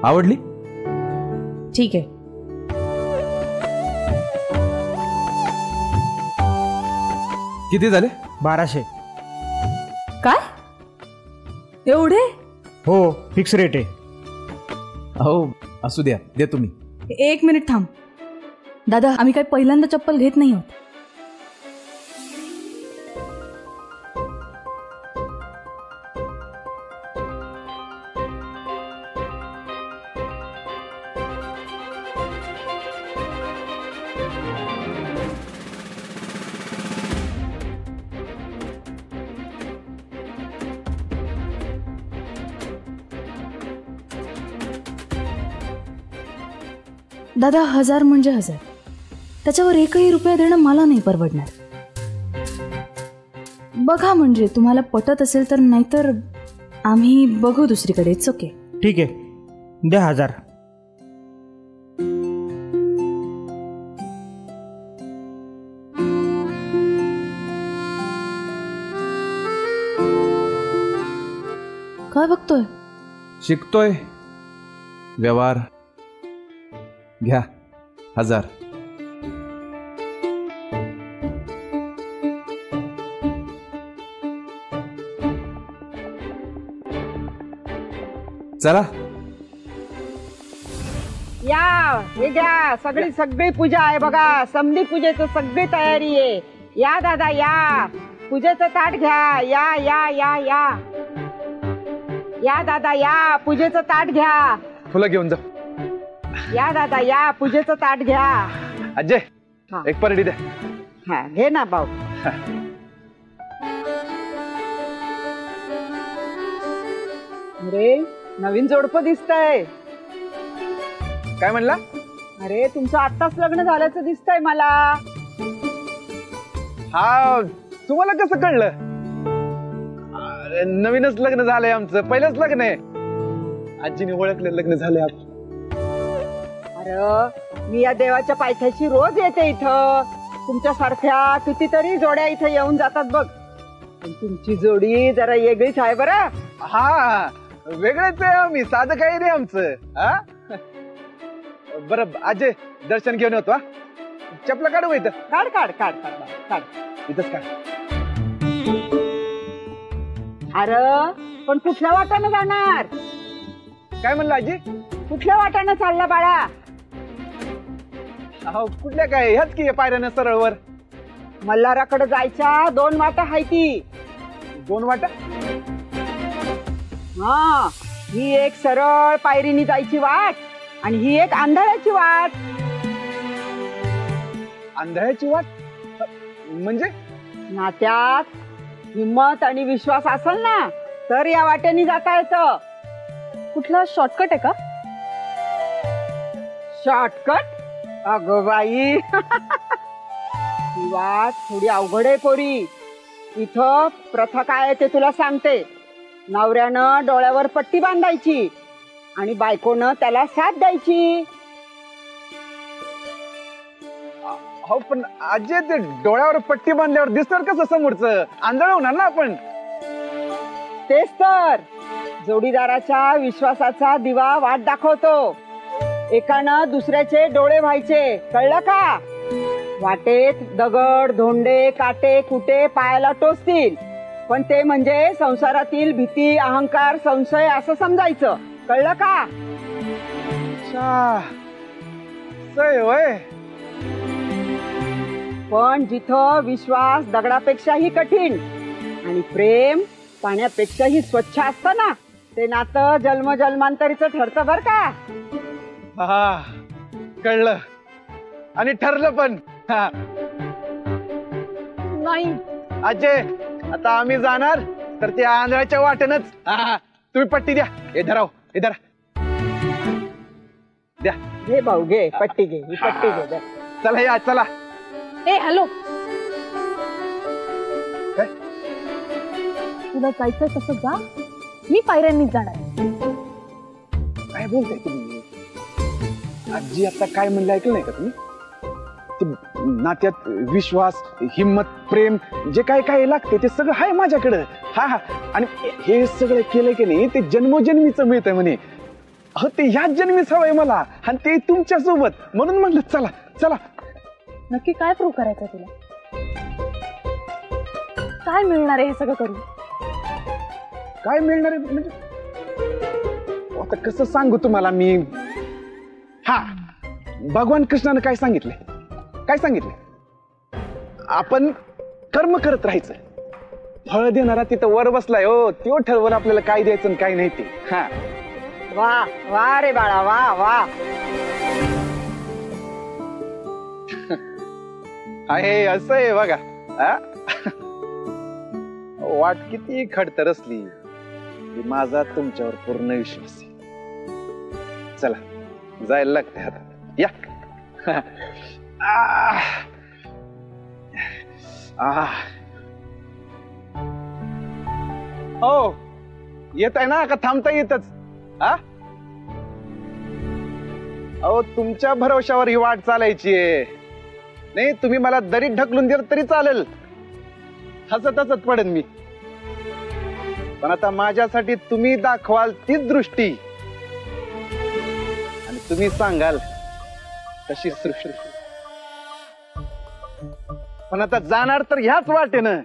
आवडली? ठीक आहे. किती झाले? 1200. काय एवढे? हो, फिक्स रेट आहे. हो असू द्या, दे तुम्ही. 1 मिनिट थांब दादा, आम्ही काही पहिल्यांदा चप्पल घेत नाही आहोत. दादा, 1000 म्हणजे 1000. त्याच्यावर 1ही रुपया देणं मला नाही परवडणार. बघा, म्हणजे तुम्हाला पटत असेल तर, नाहीतर आम्ही बघू दुसरीकडे. It's okay. ठीक आहे, द्या 1000. काय बघतोय? शिकतोय व्यवहार. घ्या 1000. चला या, हे घ्या. सगळी पूजा आहे बघा. समधी पूजेचं सगळी तयारी आहे. या दादा या, पूजेचं ताट घ्या. या या या या या दादा या, पूजेचं ताट घ्या. फुलं घेऊन जा. या दादा या, पूजेचं ताट घ्या. अजय, एक परडी द्या. हा, घे ना भाऊ. अरे, नवीन जोडपं दिसतंय. काय म्हणला? अरे, तुमचं आत्ताच लग्न झाल्याचं दिसतंय मला. हा, तुम्हाला कसं कळलं? अरे, नवीनच लग्न झालंय आमचं. पहिलंच लग्न आहे. आजीने ओळखलं लग्न झालंय. अरे, मी या देवाच्या पायथ्याशी रोज येते इथं. तुमच्यासारख्या कितीतरी जोड्या इथं येऊन जातात बघ. पण तुमची जोडी जरा वेगळीच आहे बरं. हा, वेगळंच आहे. आम्ही साधं काही नाही आमचं. हा, बरं अजय, दर्शन घेऊन येतो. चपला काढू इथं. काढ काढ काढ काढ काढ. इथंच काढ. अरे, पण कुठल्या वाटानं जाणार? काय म्हणलं आजी? कुठल्या वाटानं चालला बाळा? अहो, कुठल्या काय, ह्याच की पायऱ्यानं सरळवर. मल्हाराकडे जायच्या 2 वाटा आहे ती. 2 वाटा? हा, ही एक सरळ पायरीनी जायची वाट आणि ही एक आंधळ्याची वाट. आंधळ्याची वाट म्हणजे? नात्यात हिम्मत आणि विश्वास असेल ना तर या वाटेनी जाता येतं. कुठला शॉर्टकट आहे का? शॉर्टकट? अगं बाई, ही वाट थोडी अवघड आहे पोरी. इथं प्रथा काय आहे ते तुला सांगते. नवऱ्यानं डोळ्यावर पट्टी बांधायची आणि बायकोनं त्याला साथ द्यायची. हो, पण आजी, ते डोळ्यावर पट्टी बांधल्यावर दिसणार कसं समोरचं? आंधळ होणार ना आपण. तेच तर, जोडीदाराच्या विश्वासाचा दिवा वाट दाखवतो. एकानं दुसऱ्याचे डोळे व्हायचे, कळलं का? वाटेत दगड, धोंडे, काटे, कुटे पायाला टोचतील, पण ते म्हणजे संसारातील भीती, अहंकार, संशय असं समजायचं. कळलं का? सय होय. पण जिथं विश्वास दगडापेक्षाही कठीण आणि प्रेम पाण्यापेक्षाही स्वच्छ असतं ना, ते नातं जन्मजन्मांतरीचं ठरतं बर का. हा, कळलं आणि ठरलं पण. नाही अजय, आता आम्ही जाणार तर त्या आंधळ्याच्या वाटेनच. तुम्ही पट्टी द्या. हे धराव, हे धरा. द्या. घे भाऊ, घे पट्टी, घे ही पट्टी घे. चला या, चला. ए हॅलो, काय? तुला जायचं तसं जा, मी पायऱ्यांनीच जाणार. काय बोलताय तुम्ही? आजी आता काय म्हणलं ऐकलं नाही का तुम्ही? नात्यात विश्वास, हिम्मत, प्रेम जे काय काय लागते ते सगळं आहे माझ्याकडं. हा हा, आणि हे सगळं केलं की नाही ते जन्मोजन्मीच मिळतंय म्हणे. अहो ते ह्याच जन्मी सवय मला आणि ते तुमच्या सोबत, म्हणून म्हटलं चला चला. नक्की काय प्रूव्ह करायचं तुला? काय मिळणार आहे हे सगळं करून? काय मिळणार आहे म्हणजे आता कसं सांगू तुम्हाला मी. हा, भगवान कृष्णानं काय सांगितलंय, काय सांगितलंय? आपण कर्म करत राहायचं, फळ देणारा तिथं वर बसलाय हो, तो ठरवलं आपल्याला काय द्यायचं आणि काय नाही ते. हा, वा वा रे बाळा, वा वा. आहे असं आहे बघा. हा? वाट किती खडतर असली माझा तुमच्यावर पूर्ण विश्वास आहे. चला जायला लागते आता. या. हो येत आहे ना, का थांबता येतच? हा, अहो तुमच्या भरोशावर ही वाट चालायची आहे. नाही तुम्ही मला दरीत ढकलून दिलं तरी चालेल, हसत हसत पडेन मी. पण आता माझ्यासाठी तुम्ही दाखवाल तीच दृष्टी आणि तुम्ही सांगाल कशी सृष्टी. पण आता जाणार तर ह्याच वाटेनं,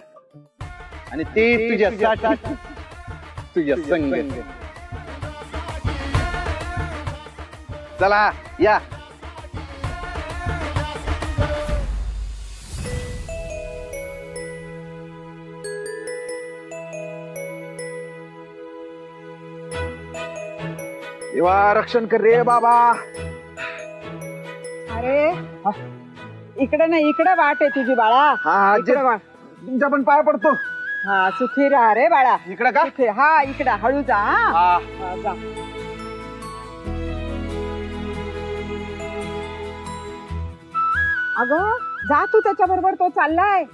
आणि ते तुझ्यासाठी, तुझ्या संग. चला या. देवा रक्षण कर रे बाबा. अरे इकडे नाही, इकडे वाट आहे तुझी बाळा. हा इकडे वाट. तुमच्या पण पाय पडतो. हा सुखी राहा रे बाळा. इकडे का? सुखी. हा इकडे हळू जा. हा. हा, जा. अगं जा तू त्याच्या बरोबर, तो चाललाय.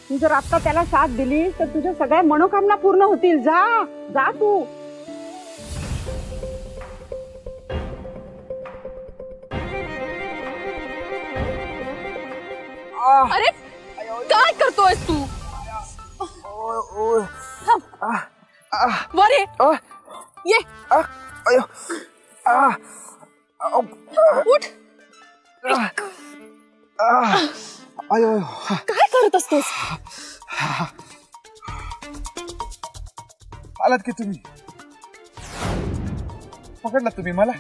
तू जर आता त्याला साथ दिली तर तुझ्या सगळ्या मनोकामना पूर्ण होतील. जा जा तू. अरे काय करतोयस तू? वर ये. ये उठ. काय करत असतोस? आलात की तुम्ही, पकडला तुम्ही मला.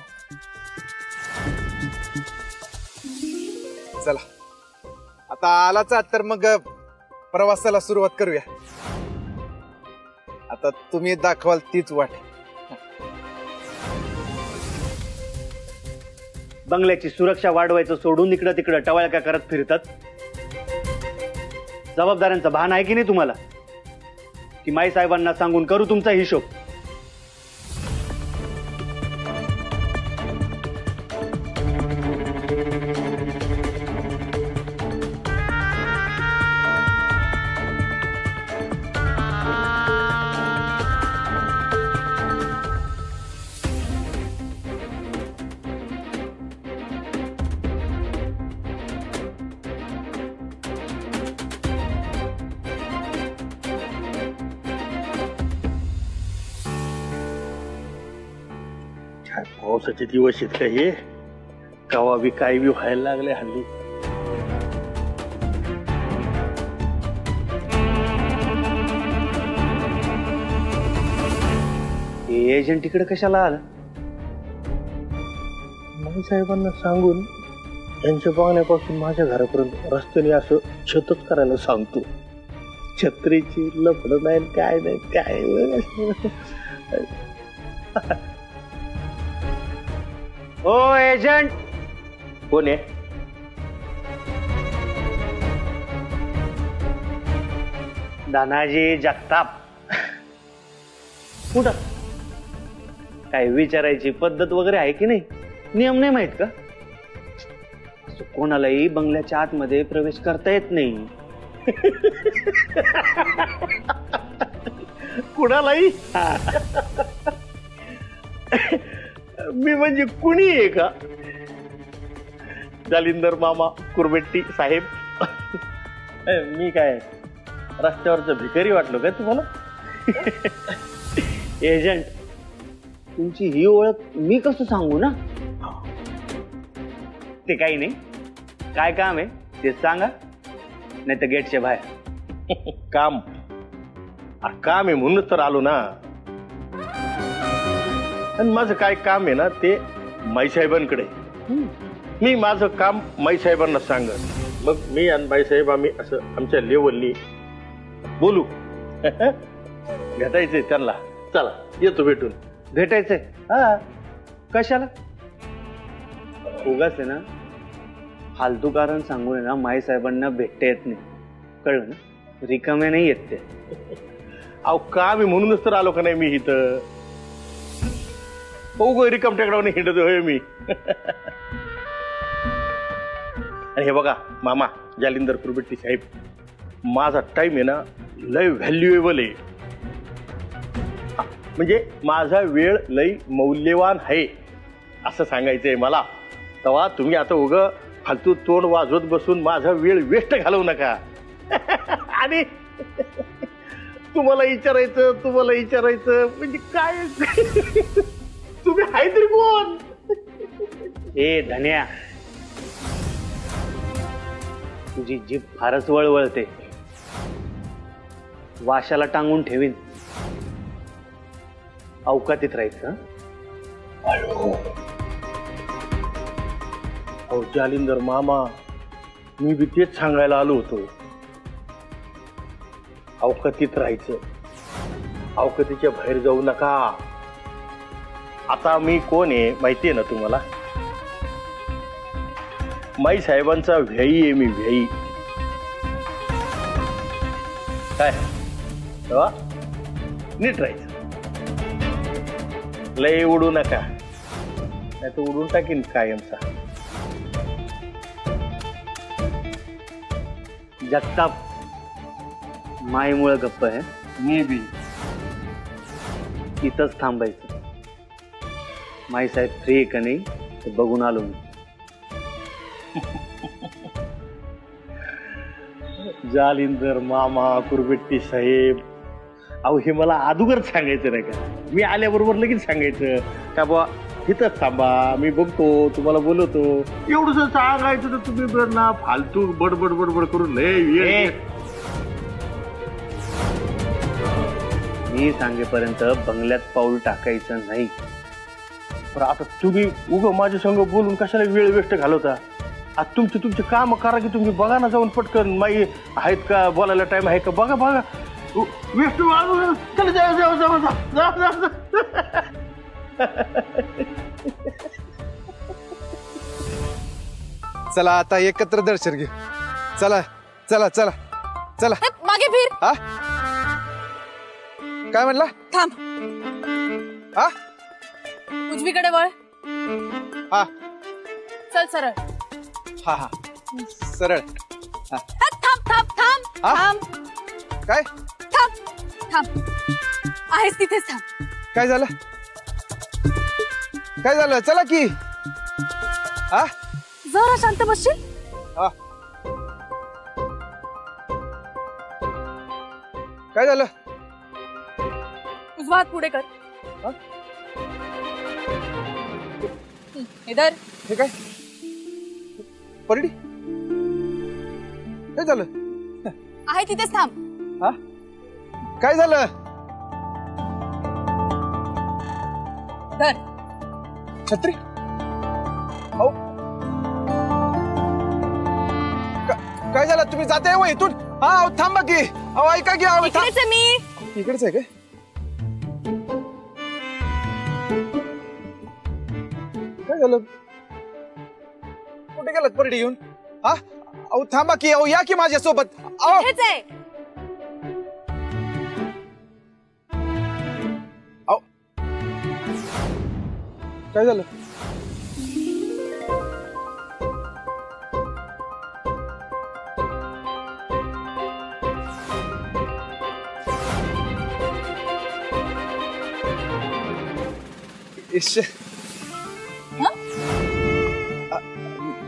चला आता आलाच आहात तर मग प्रवासाला सुरुवात करूया. आता तुम्ही दाखवाल तीच वाट. बंगल्याची सुरक्षा वाढवायचं सोडून इकडं तिकडं टवाळक्या करत फिरतात. जबाबदाऱ्यांचा भान आहे की नाही तुम्हाला? की माई साहेबांना सांगून करू तुमचा हिशोब? पावसाचे दिवस आहेत का हे? कवा बी काय बी व्हायला लागले हल्ली. एजंट इकडे कशाला आला? माई साहेबांना सांगून यांच्या पाहुण्यापासून माझ्या घरापर्यंत रस्त्याने असं छतच करायला सांगतो. छत्रीची लफड नाही, काय नाही काय. ओ एजंट कोण आहे? दानाजी जगताप. कुठं काय विचारायची पद्धत वगैरे आहे की नाही? नियम नाही माहित का? कोणालाही बंगल्याच्या आतमध्ये प्रवेश करता येत नाही. कुणालाही? मी म्हणजे कुणी आहे का? जालिंदर मामा कुरबेट्टी साहेब. मी काय रस्त्यावरचं भिकारी वाटलो काय तुम्हाला? एजंट तुमची ही ओळख मी कसं सांगू ना? ते काही नाही. काय काम आहे ते सांगा, नाही तर गेटच्या बाहेर. काम काम आहे म्हणूनच तर आलो ना. आणि माझं काय काम आहे ना ते माईसाहेबांकडे. मी माझं काम माईसाहेबांना सांगत, मग मी आणि बाईसाहेब आम्ही असं आमच्या लेवलनी बोलू. भेटायचंय त्यांना. चला येतो भेटून. भेटायचंय? हा. कशाला? उगाच आहे ना फालतू कारण सांगून आहे ना माई साहेबांना भेटता येत नाही, कळलं ना? रिकामे नाही येत ते. अहो काम आहे म्हणूनच तर आलो का नाही मी इथं. रिकाम टेकडावर हिंडतोय मी. आणि हे बघा मामा जालिंदर कुरबेट्टी साहेब, माझा टाइम आहे ना लय व्हॅल्युएबल आहे. म्हणजे माझा वेळ लय मौल्यवान आहे असं सांगायचंय मला. तेव्हा तुम्ही आता उगं फालतू तोंड वाजवत बसून माझा वेळ वेस्ट घालवू नका. आणि तुम्हाला विचारायचं म्हणजे काय तुम्ही आहे तरी कोण? ए धन्या, तुझी जीभ फारच वळवळते. वाशाला टांगून ठेवीन. अवकातीत राहायचं. अहो जालिंदर मामा, मी बी तेच सांगायला आलो होतो. अवकातीत राहायचं, अवकातीच्या बाहेर जाऊ नका. आता मी कोण आहे माहितीये ना तुम्हाला? माई साहेबांचा व्यायी आहे मी, व्यायी. काय नीट राहायचं, लय उडू नका, नाही तर उडून टाकीन कायमचा. जगताप माईमुळे गप्प आहे. मी बी इथंच थांबायचं. माई साहेब फ्री आहे का नाही ते बघून आलो मी. जालिंदर मामा, कुरबेट्टी साहेब, अहो हे मला अगोदर सांगायचं नाही का? मी आल्याबरोबर लगेच सांगायचं का बा इथंच थांबा, मी बघतो, तुम्हाला बोलवतो. एवढंच सांगायचं तर तुम्ही ना फालतू बडबड बडबड करून लय. मी सांगेपर्यंत बंगल्यात पाऊल टाकायचं नाही. पण आता तुम्ही उगं माझ्या संग बोलून कशाला वेळ वेस्ट घालवता? आता तुमचे काम करा की. तुम्ही बघा ना जाऊन पटकन, माई आहेत का, बोलायला टाइम आहे का, बघा बघा. वेस्ट चला जा. चला आता एकत्र दर्शन घेऊ. चला चला चला चला. मागे फिर. हा काय म्हणला? थांब. हा उजवीकडे वळ. हा चल सरळ. हा हा सरळ. थांब थांब थांब हा? थांब. काय थांब थांब. आहेस तिथेच थांब. काय झालं? काय झालं? चला की. हा जरा शांत बसशील? हा काय झालं? उजवा हात पुढे कर. हा? इधर. हे काय परिडी? काय झालं? आहे तिथेच थांब. हा काय झालं? धर. छत्री? अहो काय झालं? तुम्ही जाताय व इथून? हा थांबा की. अहो ऐका की. इकडेच आहे मी. इकडेच आहे काय? काय झालं? कुठे गेलात परिडी येऊन? हा अहो थांबा की. अहो या की माझ्यासोबत. अहो हेच आहे. काय झालं?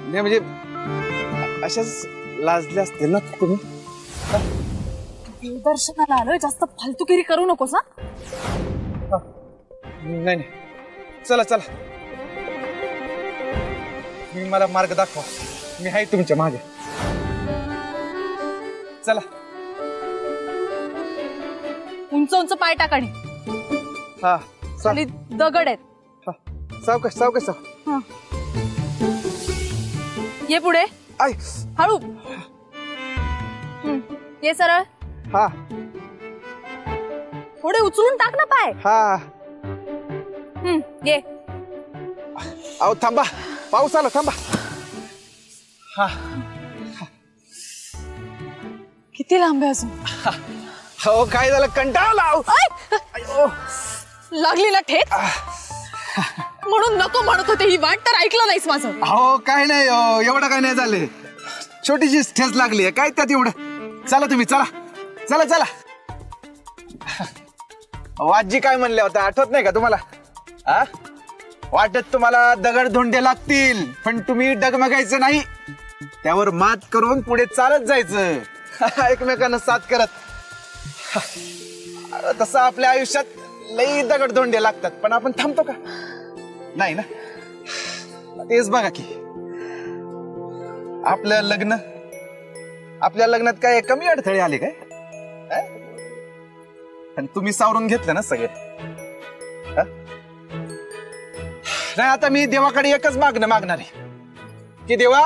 नाही म्हणजे अशाच लाजल्या असतील ना तुम्ही. देवदर्शनाला आलोय, जास्त फालतुगिरी करू नकोस. हा नाही नाही चला चला, मी मला मार्ग दाखवा, मी आहे तुमच्या मागे. चला. उंच उंच पाय टाकाणी. हा खाली दगड आहेत. सावकाश सावकाश साव. ये पुढे. आय हळू. ये सरळ. हा पुढे उचलून टाक ना पाय. हा. ये. अहो थांबा, पाऊस आला, थांबा. हा. किती लांब आहे अजून? हो काय झालं, कंटाळला. लागली ना ठेच. म्हणून नको म्हणत होते, ही वाट तर ऐकलं नाहीस माझं. हो काय नाही, एवढं काय नाही झाले, छोटीशी ठेच लागली आहे, काय त्यात एवढं. चला तुम्ही, चला चला चला. आजी काय म्हणल्या होत्या आठवत नाही का तुम्हाला? हा, वाटत तुम्हाला दगड धोंडे लागतील, पण तुम्ही डगमगायचं नाही, त्यावर मात करून पुढे चालत जायचं. एकमेकांना साथ करत. तसं आपल्या आयुष्यात लई दगड धोंडे लागतात, पण आपण थांबतो का? नाही ना. तेच बघा की आपलं लग्न, आपल्या लग्नात काय कमी अडथळे आले काय? पण तुम्ही सावरून घेतलं ना सगळे. नाही, आता मी देवाकडे एकच मागणं मागणार आहे की देवा,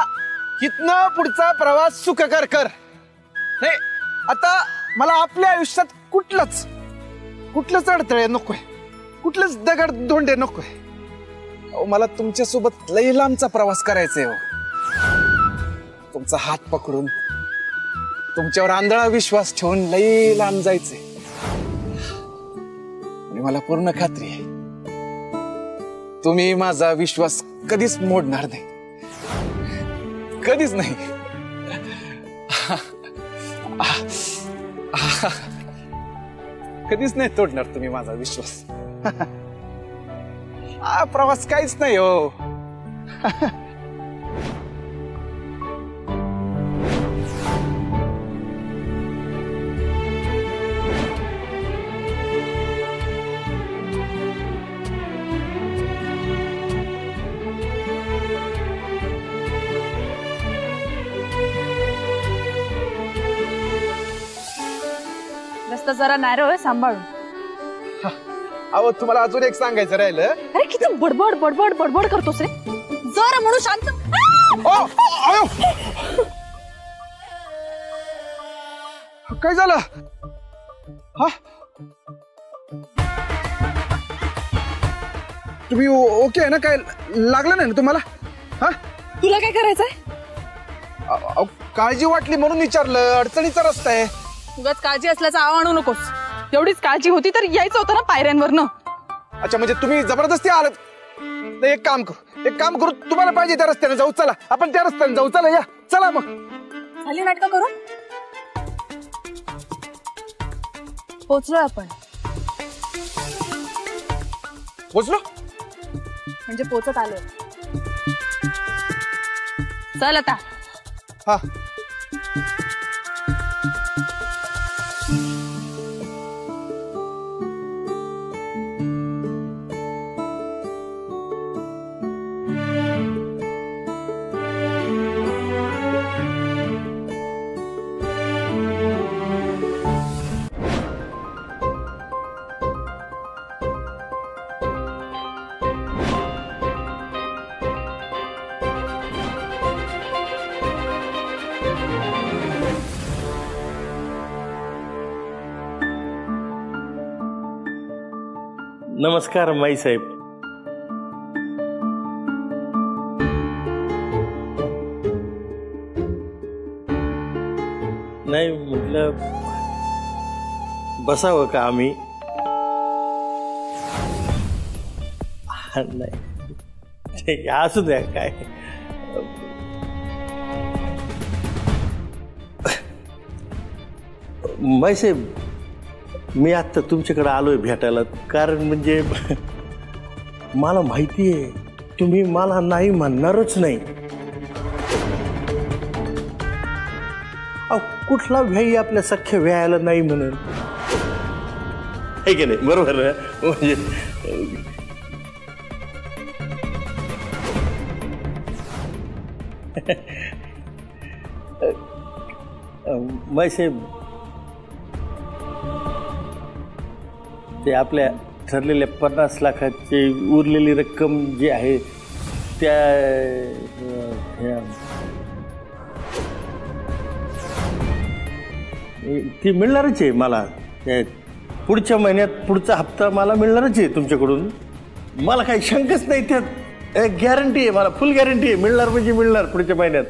इथनं पुढचा प्रवास सुखकर कर. नाही, आता मला आपल्या आयुष्यात कुठलंच अडथळे नकोय, कुठलंच दगड धोंडे नकोय. मला तुमच्यासोबत लई लांबचा प्रवास करायचा आहे. तुमचा हात पकडून तुमच्यावर आंधळा विश्वास ठेवून लई लांब जायचंय. आणि मला पूर्ण खात्री आहे तुम्ही माझा विश्वास कधीच मोडणार नाही, कधीच नाही. कधीच नाही तोडणार तुम्ही माझा विश्वास. हा प्रवास काहीच नाही हो. रस्ता जरा नॅरो आहे, सांभाळून. अहो तुम्हाला अजून एक सांगायचं राहिलं. अरे किती बडबड बडबड बडबड करतोस रे. जरा म्हणून शांत. काय झालं? हा, तुम्ही ओके आहे ना? काय लागलं नाही ना तुम्हाला? हा, तुला काय करायचंय? काळजी वाटली म्हणून विचारलं. अडचणीचा रस्ता आहे. उगाच काळजी असल्याचा आव आणू नकोस. एवढीच काळजी होती तर यायचं होतं ना पायऱ्यांवरनं. अच्छा, म्हणजे तुम्ही जबरदस्ती आलात. तर एक काम करू, तुम्हाला पाहिजे त्या रस्त्याने जाऊ. चला आपण त्या रस्त्याने जाऊ. चला या, चला मग. झाली नाटकं करून. पोचलोय आपण. पोचलो म्हणजे पोचत आलोय. चल आता. हा. नमस्कार माई साहेब. नाही म्हटलं बसावं का आम्ही? नाही असू द्या. काय माई साहेब, मी आता तुमच्याकडे आलोय भेटायला, कारण म्हणजे मला माहिती आहे तुम्ही मला नाही म्हणणारच नाही. कुठला व्यायी आपल्या सख्या व्यायाला नाही म्हणून आहे की नाही? बरोबर. म्हणजे साहेब ते आपल्या ठरलेल्या 50 लाखाची उरलेली रक्कम जी आहे ती मिळणारच आहे मला. पुढच्या महिन्यात पुढचा हप्ता मला मिळणारच आहे तुमच्याकडून. मला काही शंकाच नाही त्यात. गॅरंटी आहे, मला फुल गॅरंटी आहे. मिळणार म्हणजे मिळणार पुढच्या महिन्यात.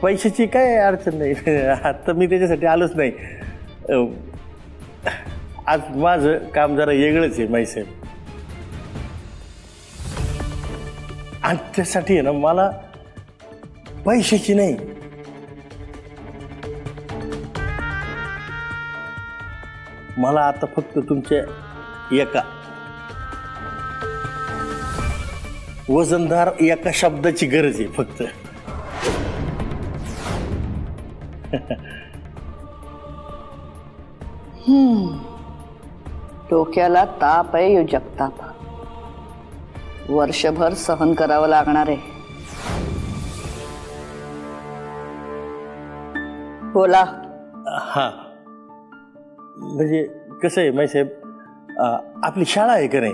पैशाची काय अडचण नाही. आता मी त्याच्यासाठी आलोच नाही. आज माझं काम जरा वेगळंच आहे साहेब. आणि त्यासाठी आहे ना मला पैशाची नाही, मला आता फक्त तुमच्या एका वजनदार एका शब्दाची गरज आहे फक्त. डोक्याला ताप आहे जगताप. वर्षभर सहन करावं लागणार आहे. बोला. हा म्हणजे कसं आहे साहेब, आपली शाळा आहे का नाही,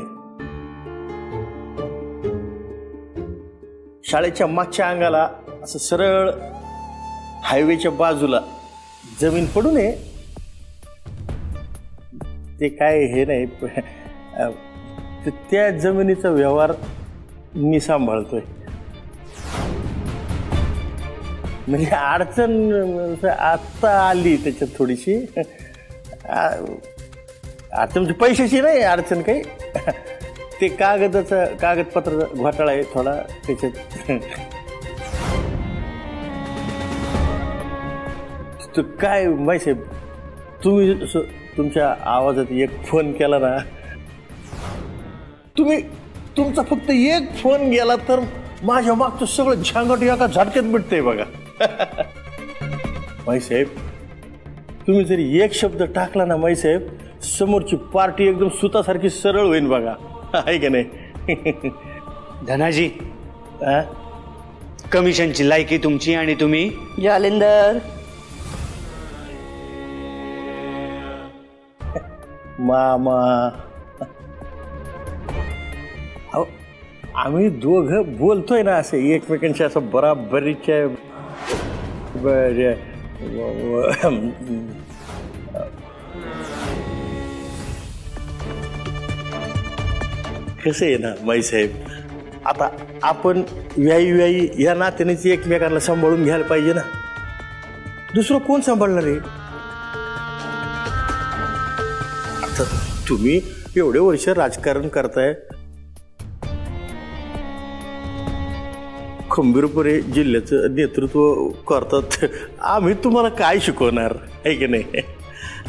शाळेच्या मागच्या अंगाला असं सरळ हायवेच्या बाजूला जमीन पडून आहे. ते काय हे नाही, त्या जमिनीचा व्यवहार मी सांभाळतोय. म्हणजे अडचण आता आली त्याच्यात थोडीशी. अडचण म्हणजे पैशाची नाही अडचण काही, ते कागदपत्र घोटाळा आहे थोडा त्याच्यात. काय साहेब, तुम्ही तुमच्या आवाजात एक फोन केला ना, तुमचा फक्त एक फोन गेला तर माझ्या मागचं सगळं झांगट एका झटक्यात मिटतंय बघा. साहेब तुम्ही जरी एक शब्द टाकला ना साहेब, समोरची पार्टी एकदम सुतासारखी सरळ होईल बघा. आहे का नाही धनाजी? कमिशनची लायकी तुमची आणि तुम्ही जालिंदर. मामा आम्ही दोघं बोलतोय ना असं एकमेकांशी असं बराबरीच्या. कसं आहे ना साहेब, आता आपण व्यायी या नात्यानेच एकमेकांना सांभाळून घ्यायला पाहिजे ना. दुसरं कोण सांभाळणार आहे? आता तुम्ही एवढे वर्ष राजकारण करताय, खंबीरपणे जिल्ह्याचं नेतृत्व करतात. आम्ही तुम्हाला काय शिकवणार आहे की नाही?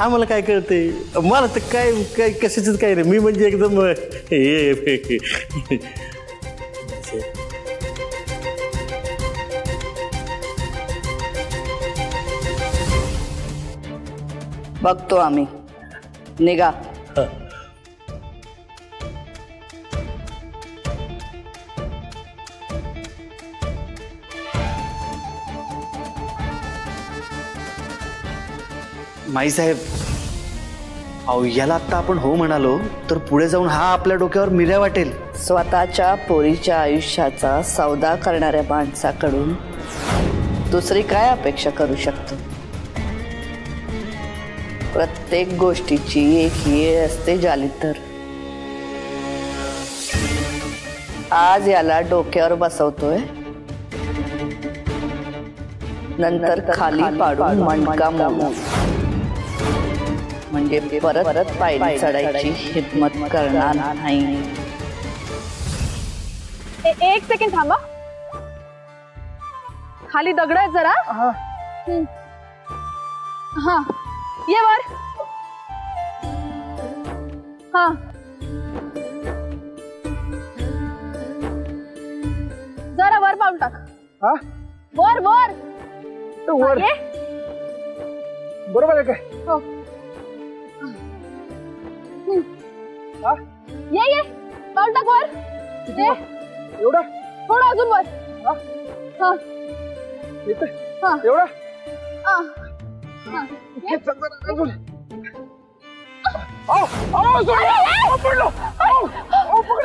आम्हाला काय कळतंय? मला तर काय कशाच काय नाही. मी म्हणजे एकदम बघतो आम्ही. निघा. माईसाहेब, अहो याला आता आपण हो म्हणालो तर पुढे जाऊन हा आपल्या डोक्यावर मिऱ्या वाटेल. स्वतःच्या पोरीच्या आयुष्याचा सौदा करणाऱ्या माणसाकडून दुसरी काय अपेक्षा करू शकतो? प्रत्येक गोष्टीची एक वेळ असते जालिंदर. आज याला डोक्यावर बसवतोय, नंतर खाली पाडून मणका मोडून, म्हणजे परत पायरी चढायची हिम्मत करणार नाही. एक सेकंड थांबा. खाली दगड आहेत जरा. हा ये वर. हा जरा वर पाऊल टाक. हा वर वर वर. ये. बरोबर आहे काय? हो. ये ये पाऊल टाक वर. एवढा थोडं अजून वर. हा. येतंय? हा. एवढा हा. हे चल, अजून. आओ, आओ, सोडा. आओ, पडलो. आओ, आओ, पकडलो.